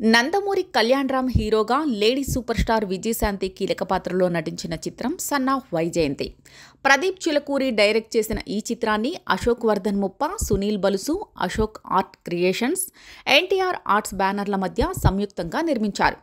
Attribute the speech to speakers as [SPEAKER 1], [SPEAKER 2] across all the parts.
[SPEAKER 1] నందమూరి కళ్యాణరామ్ హీరోగా lady super star Vijayashanti కీలక పాత్రలో నటించిన చిత్రం son of Vyjayanthi. Pradeep Chilukuri direct చేసిన ఈ చిత్రాన్ని Ashok Vardhan Muppa, Sunil Balusu, Ashok art creations, NTR arts బ్యానర్ల మధ్య సంయుక్తంగా నిర్మించారు.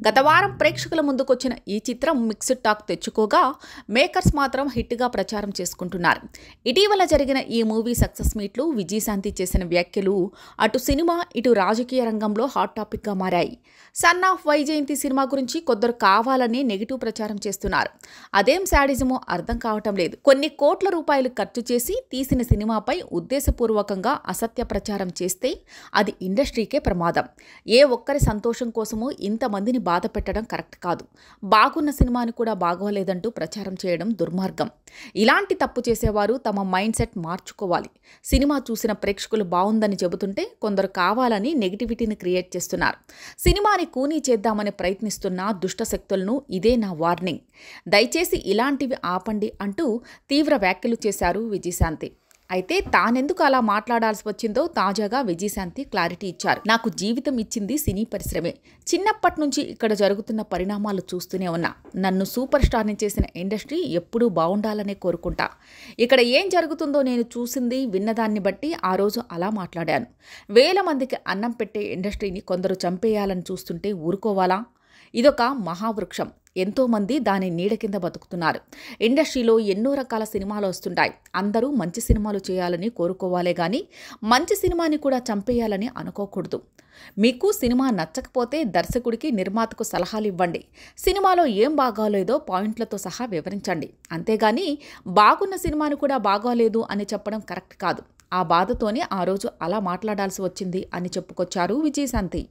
[SPEAKER 1] గత వారం ప్రేక్షకుల ముందుకొచ్చిన ఈ చిత్రం మిక్స్డ్ టాక్ తెచ్చుకోగా మేకర్స్ మాత్రం హిట్గా ప్రచారం చేసుకుంటున్నారు. ఇటీవల జరిగిన ఈ మూవీ సక్సెస్ మీట్లు విజయశాంతి చేసిన వ్యాఖ్యలు అటు సినిమా ఇటు రాజకీయ రంగంలో హాట్ టాపిక్గా మారాయి. సన్ ఆఫ్ వైజయంతి సినిమా గురించి కొందరు కావాలని నెగిటివ్ ప్రచారం చేస్తున్నారు. అదేం శాడిజమో అర్థం కావటం లేదు. కొన్ని కోట్ల రూపాయలు ఖర్చు చేసి తీసిన సినిమాపై ఉద్దేశపూర్వకంగా అసత్య ప్రచారం చేస్తే అది ఇండస్ట్రీకే ప్రమాదం. ఏ ఒక్కరి సంతోషం కోసమో ఇంతమందిని బాధ పెట్టడం కరెక్ట్ కాదు. బాగున్న సినిమాని కూడా బాగోలేదంటూ ప్రచారం చేయడం దుర్మార్గం. ఇలాంటి తప్పు చేసేవారు తమ మైండ్ సెట్ మార్చుకోవాలి. సినిమా చూసిన ప్రేక్షకులు బాగుందని చెబుతుంటే కొందరు కావాలని నెగిటివిటీని క్రియేట్ చేస్తున్నారు. సినిమాని కూనీ చేద్దామని ప్రయత్నిస్తున్న దుష్ట శక్తులను ఇదే నా వార్నింగ్. దయచేసి ఇలాంటివి ఆపండి అంటూ తీవ్ర వ్యాఖ్యలు చేశారు విజయశాంతి. అయితే తానెందుకు అలా మాట్లాడాల్సి వచ్చిందో తాజాగా విజయశాంతి క్లారిటీ ఇచ్చారు. నాకు జీవితం ఇచ్చింది సినీ పరిశ్రమే. చిన్నప్పటి నుంచి ఇక్కడ జరుగుతున్న పరిణామాలు చూస్తూనే ఉన్నా. నన్ను సూపర్ స్టార్ని చేసిన ఇండస్ట్రీ ఎప్పుడూ బాగుండాలనే కోరుకుంటా. ఇక్కడ ఏం జరుగుతుందో నేను చూసింది, విన్నదాన్ని బట్టి ఆ రోజు అలా మాట్లాడాను. వేల మందికి అన్నం పెట్టే ఇండస్ట్రీని కొందరు చంపేయాలని చూస్తుంటే ఊరుకోవాలా? ఇదొక మహావృక్షం. ఎంతోమంది దాని నీడ కింద బతుకుతున్నారు. ఇండస్ట్రీలో ఎన్నో రకాల సినిమాలు వస్తుంటాయి. అందరూ మంచి సినిమాలు చేయాలని కోరుకోవాలే గాని మంచి సినిమాని కూడా చంపేయాలని అనుకోకూడదు. మీకు సినిమా నచ్చకపోతే దర్శకుడికి, నిర్మాతకు సలహాలు ఇవ్వండి. సినిమాలో ఏం బాగాలేదో పాయింట్లతో సహా వివరించండి. అంతేగాని బాగున్న సినిమాని కూడా బాగాలేదు అని చెప్పడం కరెక్ట్ కాదు. ఆ బాధతోనే ఆ రోజు అలా మాట్లాడాల్సి వచ్చింది అని చెప్పుకొచ్చారు విజయశాంతి.